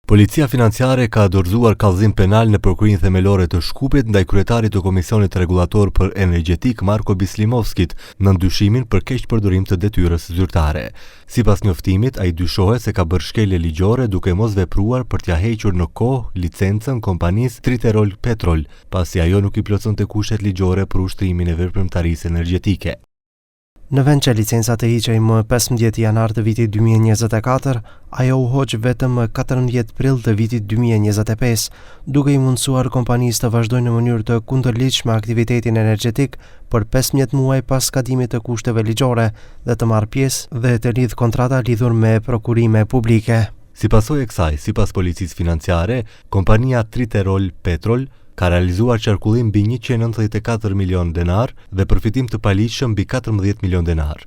Policia financiare ka dorëzuar kallëzim penal në prokurorinë themelore të Shkupit ndaj kryetarit të Komisionit Rregullator për Energjetik Marko Bislimovskit në ndyshimin për keqpërdorim të detyrës zyrtare. Sipas njoftimit, ai dyshohet se ka bërë shkelje ligjore duke mos vepruar për t'ia hequr në kohë licencën kompanisë Triterol Petrol, pasi ajo nuk i plotësonte kushtet ligjore për ushtrimin e veprimtarisë energjetike. Në vend që licenca të hiqej më 15 janar të vitit 2024, ajo u hoq vetëm më 14 prill të vitit 2025, duke i mundësuar kompanisë të vazhdojnë në mënyrë të kundërligjshme aktivitetin energjetik për 15 muaj pas skatimit të kushteve ligjore dhe të marrë pjesë dhe të lidh kontrata lidhur me prokurime publike. Si pasojë e kësaj, sipas policisë financiare, kompania Triterol Petrol ka realizuar qarkullim mbi 194 milion denar dhe përfitim të paligjshëm mbi 14 milion denar.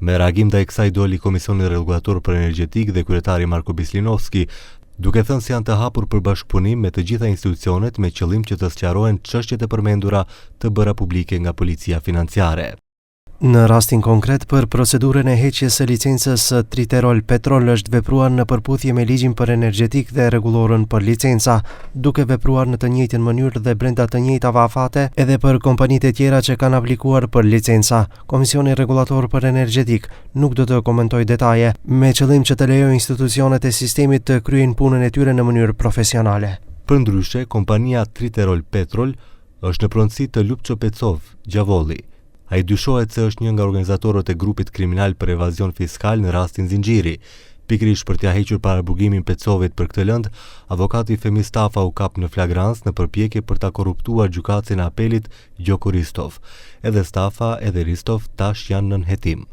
Me reagim ndaj kësaj doli Komisioni Rregullator për Energjetik dhe kryetari Marko Bislinovski, duke thënë se janë të hapur për bashkëpunim me të gjitha institucionet me qëllim që të sqarohen çështjet e përmendura të bëra publike nga policia financiare. Në rastin konkret, për procedurën e heqjes së licencës së Triterol Petrol është vepruar në përputhje me ligjin për energjetik dhe rregullorën për licenca, duke vepruar në të njëjtën mënyrë dhe brenda të njëjtave afate edhe për kompanitë e tjera që kanë aplikuar për licenca. Komisioni Rregullator për Energjetik nuk do të komentojë detaje, me qëllim që të lejojë institucionet e sistemit të kryejnë punën e tyre në mënyrë profesionale. Përndryshe, kompania Triterol Petrol është në pronësi të Lupço Pecov, Gjavolli. Ai dyshohet se është një nga organizatorët e grupit kriminal për evazion fiskal në rastin Zinxhiri. Pikërisht për t'ia hequr paraburgimin Pecovit për këtë lëndë, avokati Femi Stafa u kap në flagrancë në përpjekje për ta korruptuar gjykatësin e apelit Gjoko Ristov. Edhe Stafa edhe Ristov tash janë nën hetim.